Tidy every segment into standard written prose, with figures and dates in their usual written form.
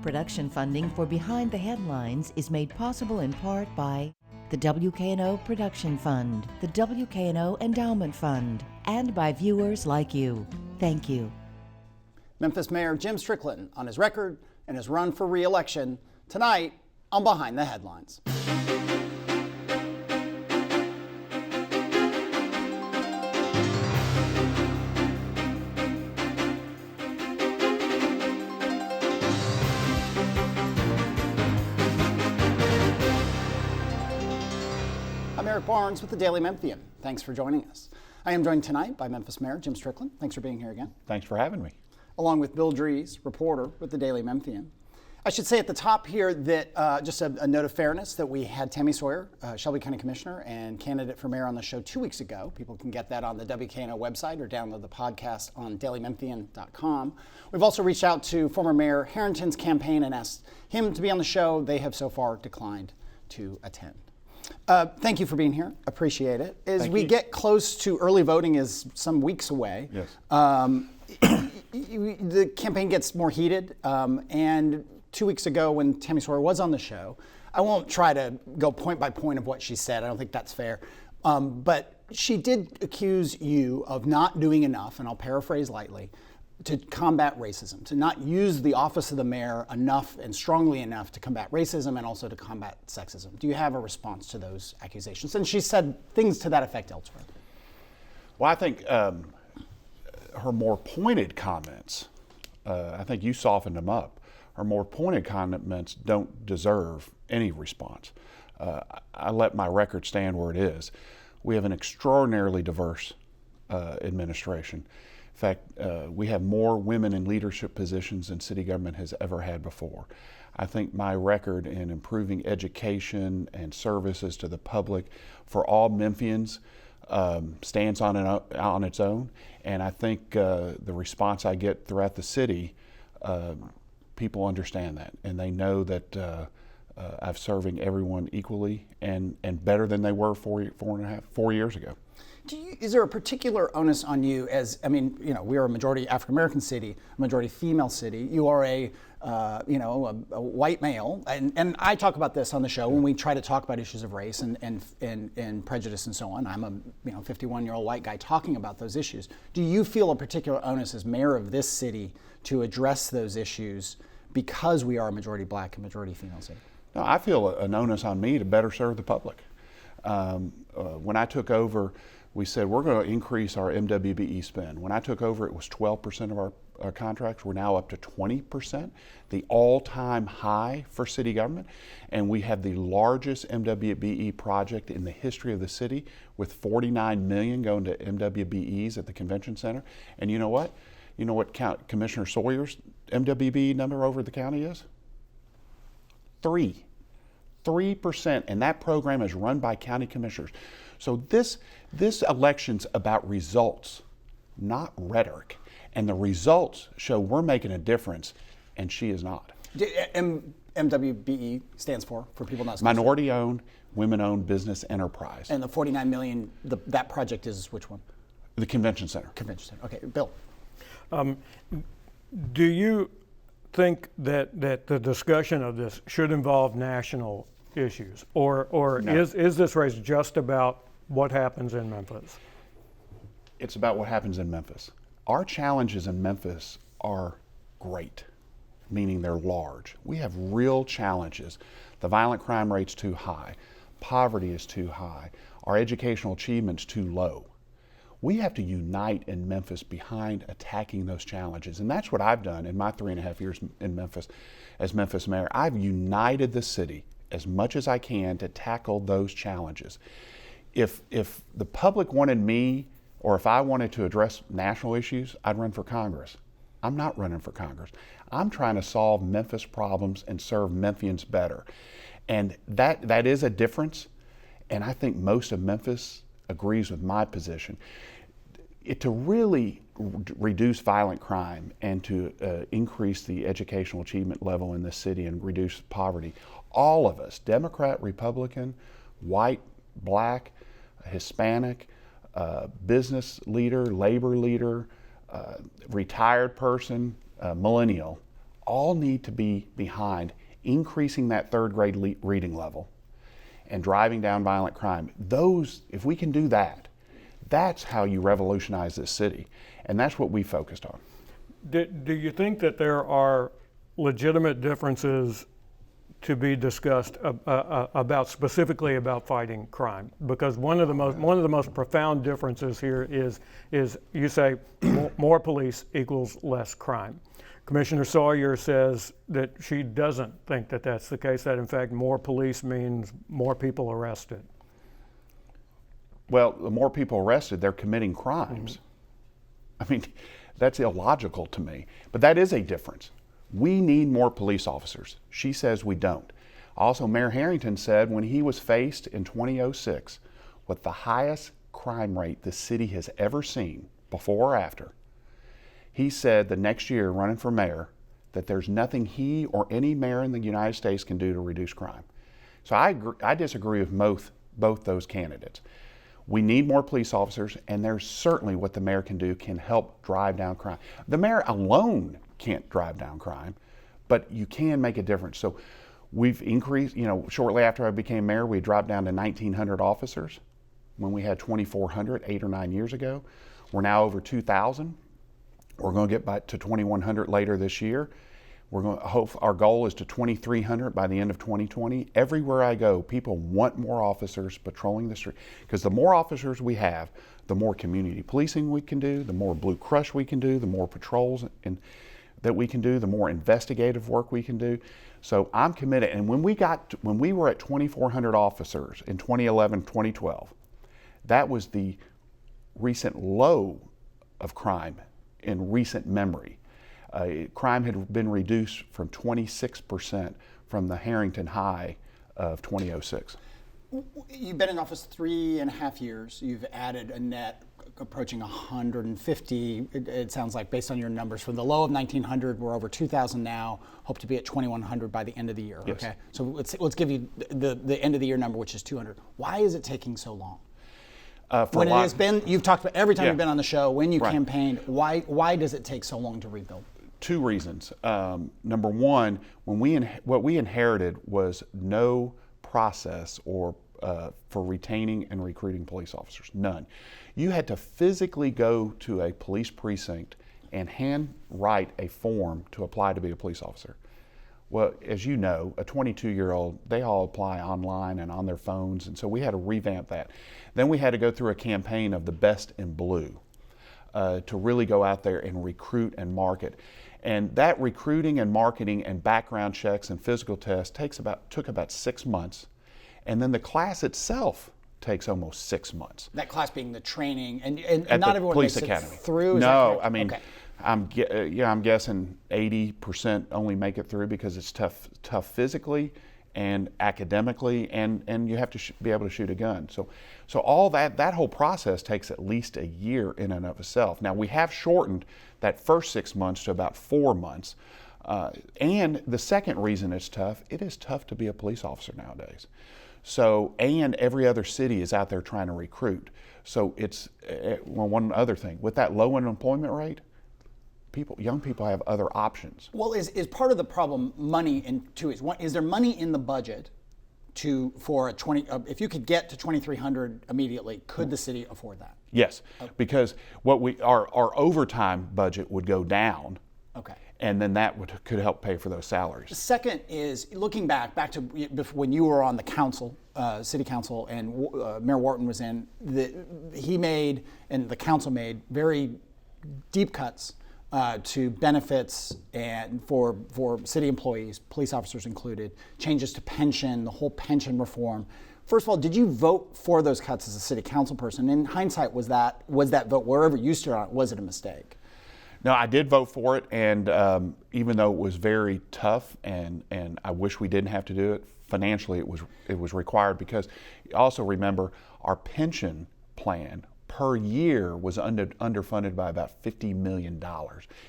Production funding for Behind the Headlines is made possible in part by the WKNO Production Fund, the WKNO Endowment Fund, and by viewers like you. Thank you. Memphis Mayor Jim Strickland on his record and his run for re-election tonight on Behind the Headlines. I'm Eric Barnes with the Daily Memphian. Thanks for joining us. I am joined tonight by Memphis Mayor Jim Strickland. Thanks for being here again. Thanks for having me. Along with Bill Dries, reporter with the Daily Memphian. I should say at the top here that just a note of fairness that we had Tammy Sawyer, Shelby County Commissioner and candidate for mayor on the show 2 weeks ago. People can get that on the WKNO website or download the podcast on dailymemphian.com. We've also reached out to former Mayor Harrington's campaign and asked him to be on the show. They have so far declined to attend. Thank you for being here. Appreciate it. As we get close to early voting is some weeks away. Yes. The campaign gets more heated, and 2 weeks ago when Tammy Sawyer was on the show, I won't try to go point by point of what she said. I don't think that's fair. But she did accuse you of not doing enough, and I'll paraphrase lightly, to combat racism, to not use the office of the mayor enough and strongly enough to combat racism and also to combat sexism. Do you have a response to those accusations? And she said things to that effect elsewhere. Well, I think her more pointed comments, I think you softened them up. Her more pointed comments don't deserve any response. I let my record stand where it is. We have an extraordinarily diverse administration. In fact, we have more women in leadership positions than city government has ever had before. I think my record in improving education and services to the public for all Memphians stands on its own. And I think the response I get throughout the city, people understand that. And they know that I'm serving everyone equally and better than they were 4 years ago. Is there a particular onus on you we are a majority African-American city, a majority female city. You are a white male. And I talk about this on the show when we try to talk about issues of race and prejudice and so on. I'm a 51-year-old white guy talking about those issues. Do you feel a particular onus as mayor of this city to address those issues because we are a majority black and majority female city? No, I feel an onus on me to better serve the public. When I took over, we said we're going to increase our MWBE spend. When I took over, it was 12% of our contracts. We're now up to 20%, the all-time high for city government. And we have the largest MWBE project in the history of the city with $49 million going to MWBEs at the convention center. And you know what? You know what Commissioner Sawyer's MWBE number over the county is? 3%, and that program is run by county commissioners. So this election's about results, not rhetoric. And the results show we're making a difference, and she is not. MWBE stands for people not sponsored. Minority-owned, women-owned business enterprise. And the $49 million, that project is which one? The convention center. Convention center. Okay, Bill. Do you think that the discussion of this should involve national issues, or No. is this race just about what happens in Memphis? It's about what happens in Memphis. Our challenges in Memphis are great, meaning they're large. We have real challenges. The violent crime rate's too high. Poverty is too high. Our educational achievement's too low. We have to unite in Memphis behind attacking those challenges. And that's what I've done in my 3.5 years in Memphis as Memphis mayor. I've united the city as much as I can to tackle those challenges. If the public wanted me, or if I wanted to address national issues, I'd run for Congress. I'm not running for Congress. I'm trying to solve Memphis problems and serve Memphians better. And that is a difference, and I think most of Memphis agrees with my position. To really reduce violent crime and to increase the educational achievement level in the city and reduce poverty, all of us, Democrat, Republican, white, black, Hispanic, business leader, labor leader, retired person, millennial, all need to be behind increasing that third grade reading level and driving down violent crime. Those, if we can do that, that's how you revolutionize this city. And that's what we focused on. Do you think that there are legitimate differences to be discussed about specifically about fighting crime? Because one of the most profound differences here is you say more police equals less crime. Commissioner Sawyer says that she doesn't think that that's the case, that in fact more police means more people arrested. Well, the more people arrested, they're committing crimes. I mean, that's illogical to me, but that is a difference. We need more police officers. She says we don't. Also, Mayor Harrington said when he was faced in 2006 with the highest crime rate the city has ever seen, before or after, he said the next year running for mayor that there's nothing he or any mayor in the United States can do to reduce crime. So I disagree with both those candidates. We need more police officers, and there's certainly what the mayor can do can help drive down crime. The mayor alone can't drive down crime, but you can make a difference. So we've increased, shortly after I became mayor, we dropped down to 1,900 officers when we had 2,400 8 or 9 years ago. We're now over 2,000. We're going to get back to 2,100 later this year. We're going to hope our goal is to 2,300 by the end of 2020. Everywhere I go, people want more officers patrolling the street, because the more officers we have, the more community policing we can do, the more Blue Crush we can do, the more patrols that we can do, the more investigative work we can do. So I'm committed. And when we were at 2,400 officers in 2011, 2012, that was the recent low of crime in recent memory. Crime had been reduced from 26% from the Harrington high of 2006. You've been in office 3.5 years. You've added a net approaching 150, it sounds like, based on your numbers. From the low of 1,900, we're over 2,000 now, hope to be at 2,100 by the end of the year. Yes. Okay, so let's give you the end of the year number, which is 200. Why is it taking so long? When it has been, you've talked about every time you've been on the show, when you campaigned, why does it take so long to rebuild? Two reasons. Number one, what we inherited was no process or for retaining and recruiting police officers, none. You had to physically go to a police precinct and hand write a form to apply to be a police officer. Well, as you know, a 22-year-old, they all apply online and on their phones, and so we had to revamp that. Then we had to go through a campaign of the best in blue to really go out there and recruit and market. And that recruiting and marketing and background checks and physical tests took about 6 months. And then the class itself takes almost 6 months. That class being the training, and at not the everyone police makes academy. it through? Is No, that correct? I mean, okay. I'm guessing 80% only make it through because it's tough physically and academically, and you have to be able to shoot a gun. So all that whole process takes at least a year in and of itself. Now we have shortened that first 6 months to about 4 months. And the second reason it's tough, it is tough to be a police officer nowadays. So, and every other city is out there trying to recruit. So it's, one other thing, with that low unemployment rate, young people have other options. Well, is part of the problem money in two ways? One, is there money in the budget for if you could get to 2,300 immediately, could the city afford that? Yes, because our overtime budget would go down. Okay. And then that could help pay for those salaries. The second is looking back to when you were on the council, city council, and Mayor Wharton was in. He made and the council made very deep cuts to benefits and for city employees, police officers included, changes to pension, the whole pension reform. First of all, did you vote for those cuts as a city council person? In hindsight, was that vote, wherever you stood on it, was it a mistake? No, I did vote for it, and even though it was very tough, and I wish we didn't have to do it, financially it was required, because also remember our pension plan per year was underfunded by about $50 million.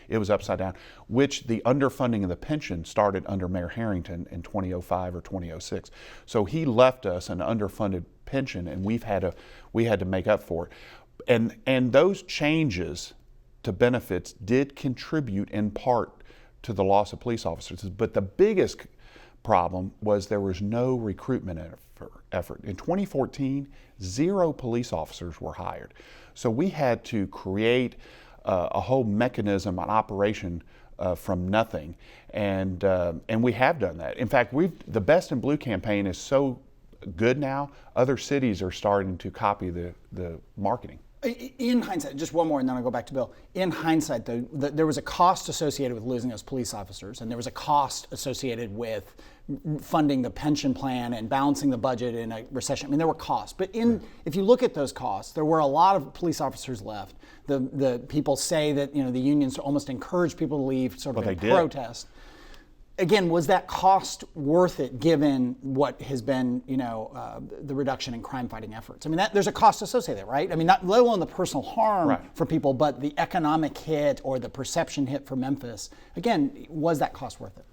It was upside down, which the underfunding of the pension started under Mayor Harrington in 2005 or 2006. So he left us an underfunded pension, and we had to make up for it. And those changes to benefits did contribute in part to the loss of police officers. But the biggest problem was there was no recruitment effort. In 2014, 0 police officers were hired. So we had to create a whole mechanism, an operation from nothing, and we have done that. In fact, the Best in Blue campaign is so good now, other cities are starting to copy the marketing. In hindsight, just one more and then I'll go back to Bill. In hindsight, though, there was a cost associated with losing those police officers, and there was a cost associated with funding the pension plan and balancing the budget in a recession. I mean, there were costs. But if you look at those costs, there were a lot of police officers left. The people say that the unions almost encouraged people to leave sort of in protest. Again, was that cost worth it given what has been, the reduction in crime-fighting efforts? I mean, there's a cost associated, right? I mean, not let alone the personal harm for people, but the economic hit or the perception hit for Memphis. Again, was that cost worth it?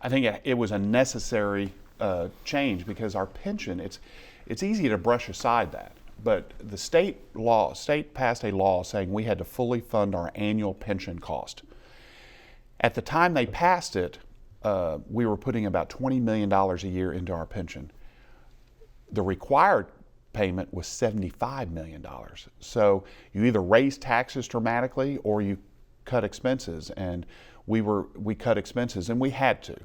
I think it was a necessary change because our pension, it's easy to brush aside that, but the state passed a law saying we had to fully fund our annual pension cost. At the time they passed it, we were putting about $20 million a year into our pension. The required payment was $75 million. So you either raise taxes dramatically or you cut expenses, and we cut expenses, and we had to.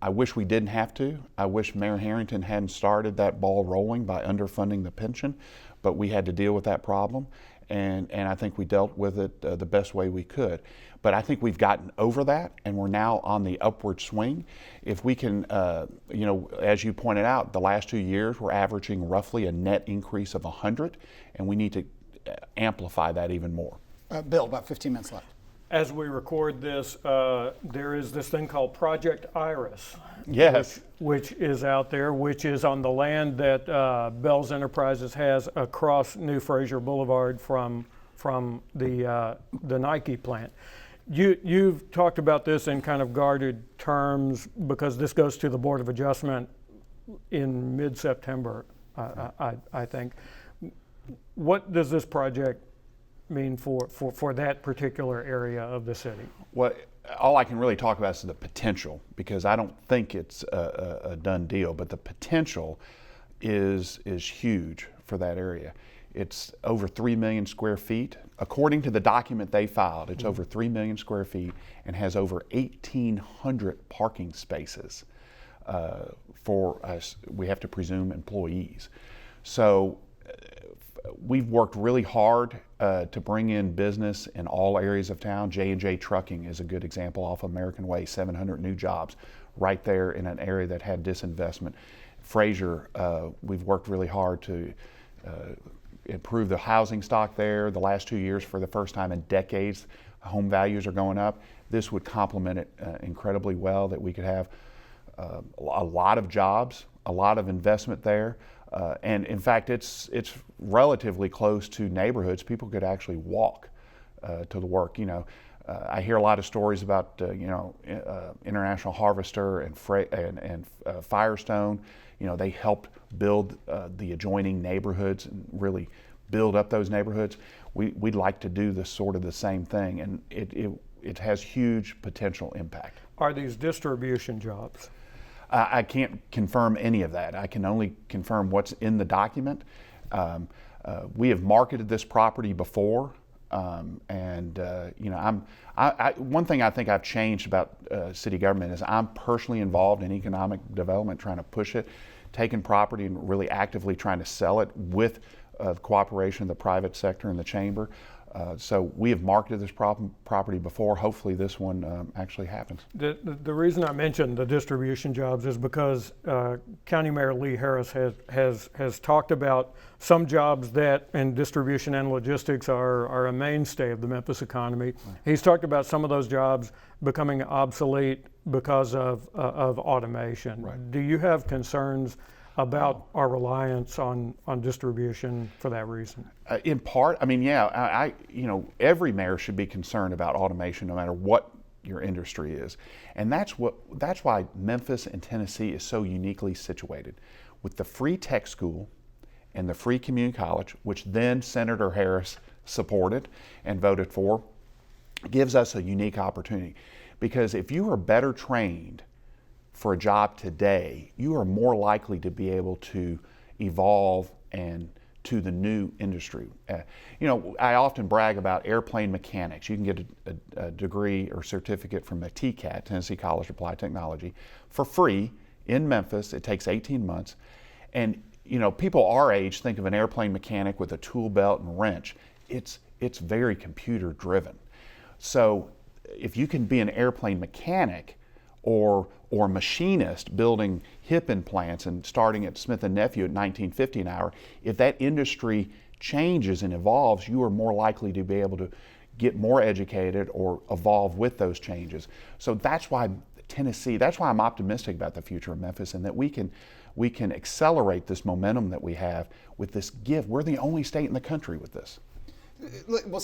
I wish we didn't have to. I wish Mayor Harrington hadn't started that ball rolling by underfunding the pension, but we had to deal with that problem, and I think we dealt with it the best way we could. But I think we've gotten over that, and we're now on the upward swing. If we can, as you pointed out, the last 2 years we're averaging roughly a net increase of 100, and we need to amplify that even more. Bill, about 15 minutes left. As we record this, there is this thing called Project Iris. Yes. Which is out there, which is on the land that Bell's Enterprises has across New Fraser Boulevard from the Nike plant. You've talked about this in kind of guarded terms because this goes to the Board of Adjustment in mid-September, I think. What does this project mean for that particular area of the city? Well, all I can really talk about is the potential, because I don't think it's a done deal, but the potential is huge for that area. It's over 3 million square feet. According to the document they filed, it's over 3 million square feet and has over 1,800 parking spaces for us, we have to presume, employees. So we've worked really hard to bring in business in all areas of town. J&J Trucking is a good example off American Way, 700 new jobs right there in an area that had disinvestment. Fraser, we've worked really hard to improve the housing stock there. The last 2 years, for the first time in decades, home values are going up. This would complement it incredibly well, that we could have a lot of jobs, a lot of investment there. And in fact, it's relatively close to neighborhoods. People could actually walk to the work. I hear a lot of stories about International Harvester and Firestone. They helped build the adjoining neighborhoods and really build up those neighborhoods. We'd like to do the same thing, and it has huge potential impact. Are these distribution jobs? I can't confirm any of that. I can only confirm what's in the document. We have marketed this property before, one thing I think I've changed about city government is I'm personally involved in economic development, trying to push it, taking property and really actively trying to sell it with the cooperation of the private sector and the chamber. So we have marketed this property before. Hopefully this one actually happens. The reason I mentioned the distribution jobs is because County Mayor Lee Harris has talked about some jobs that in distribution and logistics are a mainstay of the Memphis economy. Right. He's talked about some of those jobs becoming obsolete because of automation. Right. Do you have concerns about our reliance on distribution for that reason? In part, every mayor should be concerned about automation, no matter what your industry is, and that's why Memphis and Tennessee is so uniquely situated, with the free tech school and the free community college, which then Senator Harris supported and voted for, gives us a unique opportunity. Because if you are better trained for a job today, you are more likely to be able to evolve and to the new industry. I often brag about airplane mechanics. You can get a degree or certificate from a TCAT, Tennessee College of Applied Technology, for free in Memphis. It takes 18 months. And people our age think of an airplane mechanic with a tool belt and wrench. It's very computer driven. So if you can be an airplane mechanic or machinist building hip implants and starting at Smith & Nephew at $19.50 an hour, if that industry changes and evolves, you are more likely to be able to get more educated or evolve with those changes. So that's why that's why I'm optimistic about the future of Memphis, and that we can accelerate this momentum that we have with this gift. We're the only state in the country with this. Well,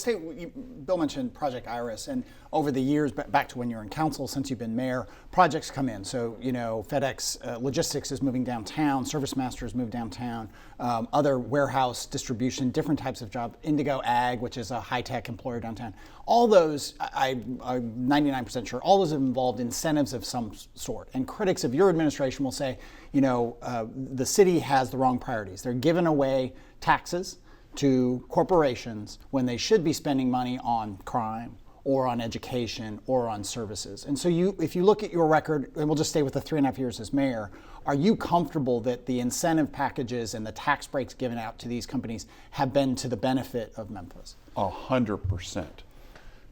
Bill mentioned Project Iris, and over the years, back to when you were in council, since you've been mayor, projects come in. So, FedEx Logistics is moving downtown, ServiceMaster has moved downtown, other warehouse distribution, different types of job, Indigo Ag, which is a high-tech employer downtown. All those, I'm 99% sure, all those have involved incentives of some sort. And critics of your administration will say, the city has the wrong priorities. They're giving away taxes to corporations when they should be spending money on crime or on education or on services. And so if you look at your record, and we'll just stay with the 3.5 years as mayor, are you comfortable that the incentive packages and the tax breaks given out to these companies have been to the benefit of Memphis? 100%.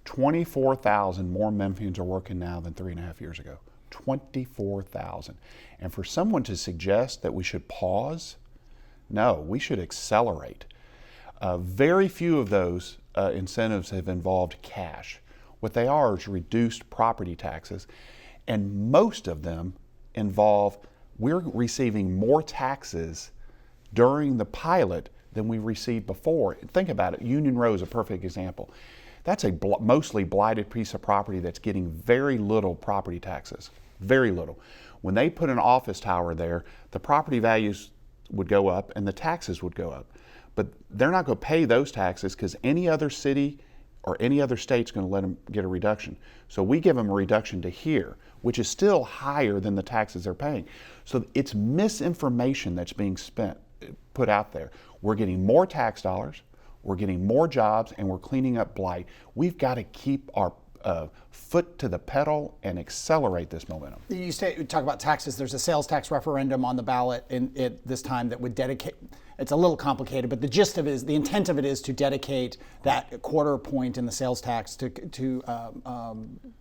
24,000 more Memphians are working now than 3.5 years ago. 24,000. And for someone to suggest that we should pause, no, we should accelerate. Very few of those incentives have involved cash. What they are is reduced property taxes, and most of them involve we're receiving more taxes during the pilot than we received before. Think about it. Union Row is a perfect example. That's a mostly blighted piece of property that's getting very little property taxes, very little. When they put an office tower there, the property values would go up and the taxes would go up. But they're not going to pay those taxes because any other city or any other state's going to let them get a reduction. So we give them a reduction to here, which is still higher than the taxes they're paying. So it's misinformation that's being put out there. We're getting more tax dollars, we're getting more jobs, and we're cleaning up blight. We've got to keep our foot to the pedal and accelerate this momentum. You talk about taxes. There's a sales tax referendum on the ballot this time that would dedicate. It's a little complicated, but the gist of it is, the intent of it is to dedicate that quarter point in the sales tax to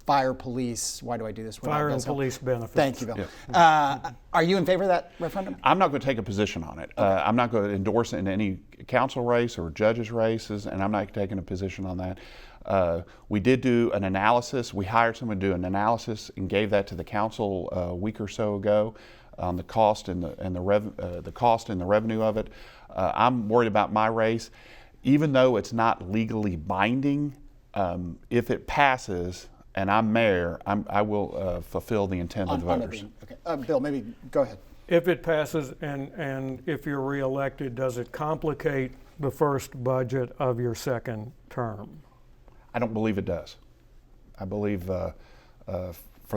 fire, police. Why do I do this? Fire and police benefits. Thank you, Bill. Yeah. Are you in favor of that referendum? I'm not going to take a position on it. Okay. I'm not going to endorse it in any council race or judges races, and I'm not taking a position on that. We did do an analysis. We hired someone to do an analysis and gave that to the council a week or so ago on the cost and the cost and the revenue of it. I'm worried about my race, even though it's not legally binding. If it passes and I'm mayor, I will fulfill the intent of the voters. Okay, Bill, maybe go ahead. If it passes and if you're reelected, does it complicate the first budget of your second term? I don't believe it does. I believe for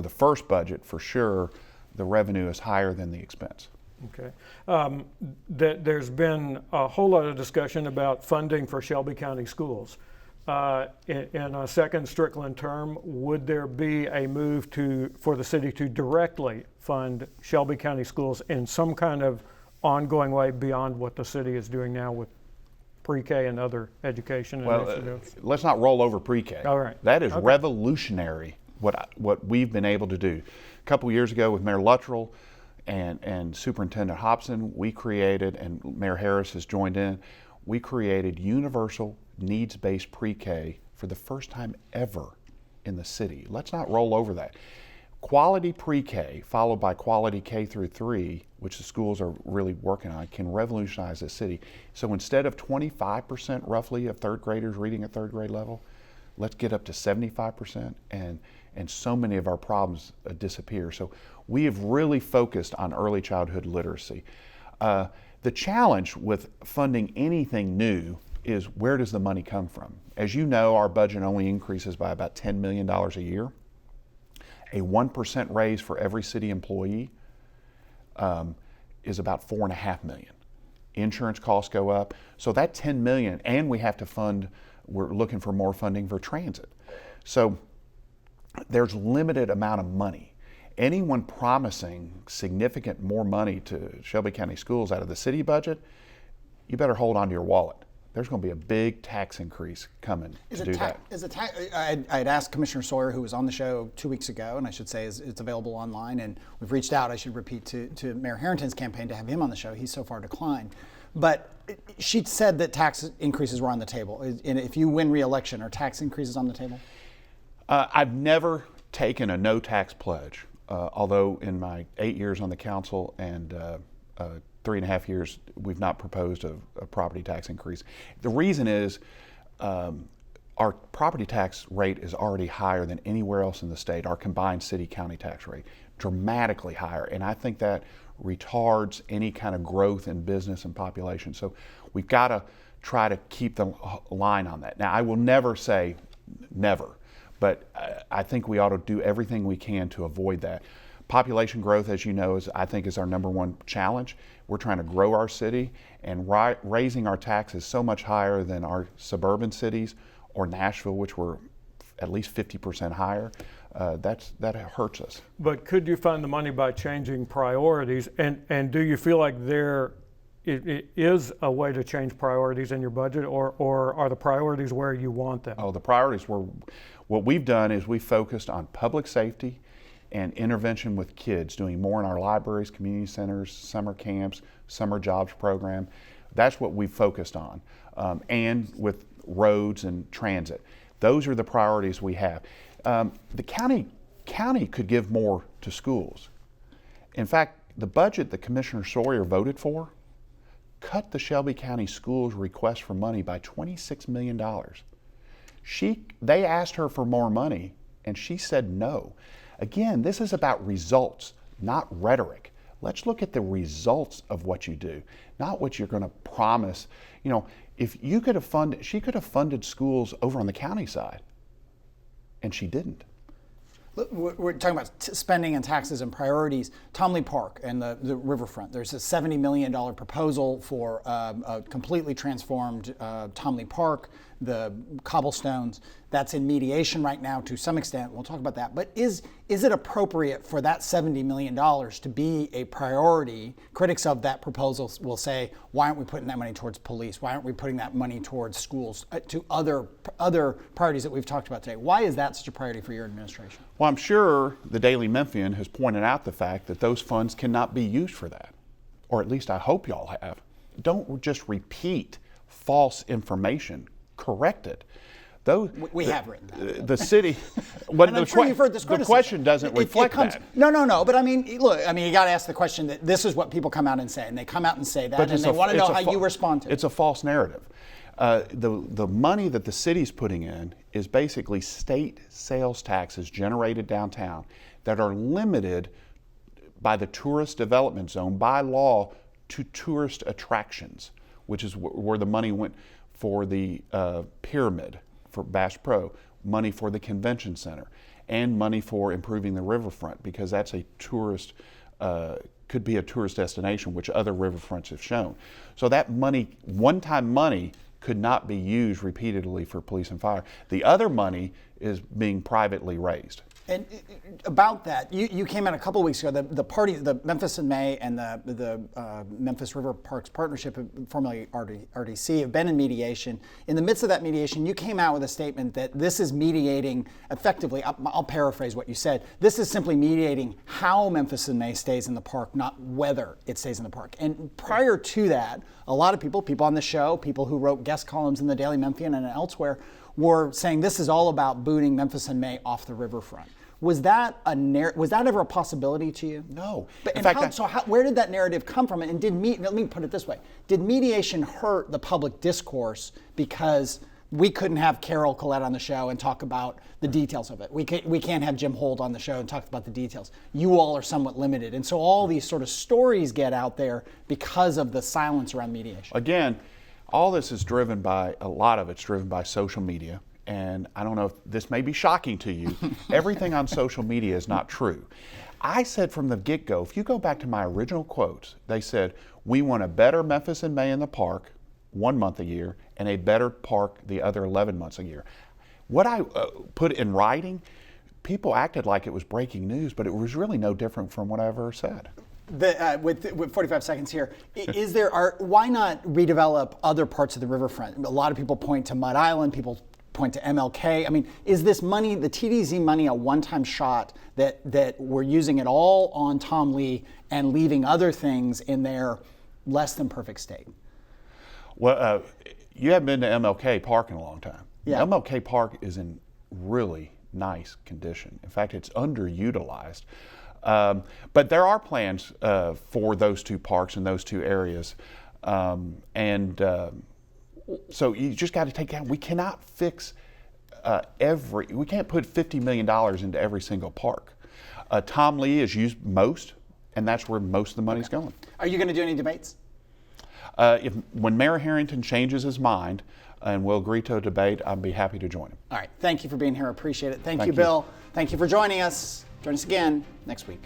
the first budget, for sure, the revenue is higher than the expense. Okay. There's been a whole lot of discussion about funding for Shelby County schools. In a second Strickland term, would there be a move for the city to directly fund Shelby County schools in some kind of ongoing way beyond what the city is doing now with pre-K and other education initiatives? Let's not roll over pre-K. All right. That is revolutionary, what we've been able to do. A couple years ago with Mayor Luttrell and Superintendent Hobson, we created, and Mayor Harris has joined in, we created universal needs-based pre-K for the first time ever in the city. Let's not roll over that. Quality pre-K followed by quality K through 3, which the schools are really working on, can revolutionize the city. So instead of 25% roughly of third graders reading at third grade level, let's get up to 75%, and so many of our problems disappear. So we have really focused on early childhood literacy. The challenge with funding anything new is, where does the money come from? As you know, our budget only increases by about $10 million a year. a 1% raise for every city employee is about $4.5 million. Insurance costs go up, so that $10 million, and we have to fund, we're looking for more funding for transit. So there's limited amount of money. Anyone promising significant more money to Shelby County Schools out of the city budget, you better hold on to your wallet. There's going to be a big tax increase coming to do that. I had asked Commissioner Sawyer, who was on the show 2 weeks ago, and I should say it's available online, and we've reached out, I should repeat, to Mayor Harrington's campaign to have him on the show. He's so far declined. But she said that tax increases were on the table. And if you win re-election, are tax increases on the table? I've never taken a no tax pledge, although in my 8 years on the council and 3.5 years, we've not proposed a property tax increase. The reason is our property tax rate is already higher than anywhere else in the state, our combined city-county tax rate, dramatically higher. And I think that retards any kind of growth in business and population. So we've got to try to keep the line on that. Now, I will never say never, but I think we ought to do everything we can to avoid that. Population growth, as you know, I think is our number one challenge. We're trying to grow our city, and raising our taxes so much higher than our suburban cities or Nashville, which were at least 50% higher, that hurts us. But could you find the money by changing priorities? And do you feel like there is a way to change priorities in your budget, or are the priorities where you want them? Oh, the priorities were, what we've done is we focused on public safety and intervention with kids, doing more in our libraries, community centers, summer camps, summer jobs program. That's what we've focused on, and with roads and transit. Those are the priorities we have. The county could give more to schools. In fact, the budget that Commissioner Sawyer voted for cut the Shelby County Schools request for money by $26 million. They asked her for more money, and she said no. Again, this is about results, not rhetoric. Let's look at the results of what you do, not what you're going to promise. You know, if you could have funded, she could have funded schools over on the county side, and she didn't. We're talking about spending and taxes and priorities. Tom Lee Park and the riverfront. There's a $70 million proposal for a completely transformed Tom Lee Park, the cobblestones. That's in mediation right now to some extent. We'll talk about that. But is it appropriate for that $70 million to be a priority? Critics of that proposal will say, why aren't we putting that money towards police? Why aren't we putting that money towards schools, to other priorities that we've talked about today? Why is that such a priority for your administration? Well, I'm sure the Daily Memphian has pointed out the fact that those funds cannot be used for that, or at least I hope y'all have. Don't just repeat false information. Correct it. We have written that. The city, but and I'm sure you've heard this criticism. The question doesn't reflect that. No. But I mean, look, you got to ask the question that this is what people come out and say, and they come out and say that, and they want to know how you respond to it. It's a false narrative. The money that the city's putting in is basically state sales taxes generated downtown that are limited by the tourist development zone by law to tourist attractions, which is where the money went for the pyramid for Bass Pro, money for the convention center, and money for improving the riverfront, because that's a tourist, could be a tourist destination, which other riverfronts have shown. So that money, one-time money, could not be used repeatedly for police and fire. The other money is being privately raised. And about that, you came out a couple of weeks ago. The Memphis in May and the Memphis River Parks Partnership, formerly RDC, have been in mediation. In the midst of that mediation, you came out with a statement that this is mediating effectively. I'll paraphrase what you said. This is simply mediating how Memphis in May stays in the park, not whether it stays in the park. And prior to that, a lot of people on the show, people who wrote guest columns in the Daily Memphian and elsewhere, were saying this is all about booting Memphis in May off the riverfront. Was that ever a possibility to you? No. But where did that narrative come from? And let me put it this way: did mediation hurt the public discourse because we couldn't have Carol Collette on the show and talk about the details of it? We can't have Jim Holt on the show and talk about the details. You all are somewhat limited, and so all these sort of stories get out there because of the silence around mediation. Again, all this is driven by, a lot of it's driven by social media and I don't know if this may be shocking to you, everything on social media is not true. I said from the get-go, if you go back to my original quotes, they said, we want a better Memphis in May in the park, 1 month a year, and a better park the other 11 months a year. What I put in writing, people acted like it was breaking news, but it was really no different from what I ever said. With 45 seconds here, why not redevelop other parts of the riverfront? A lot of people point to Mud Island, people point to MLK. I mean, is this money, the TDZ money, a one-time shot that we're using it all on Tom Lee and leaving other things in their less than perfect state? Well, you haven't been to MLK Park in a long time. Yeah. MLK Park is in really nice condition. In fact, it's underutilized. But there are plans for those two parks and those two areas. So you just got to take out, we cannot fix we can't put $50 million into every single park. Tom Lee is used most, and that's where most of the money's going. Are you going to do any debates? When Mayor Harrington changes his mind and will agree to a debate, I'd be happy to join him. All right. Thank you for being here. Appreciate it. Thank you, Bill. Thank you for joining us. Join us again next week.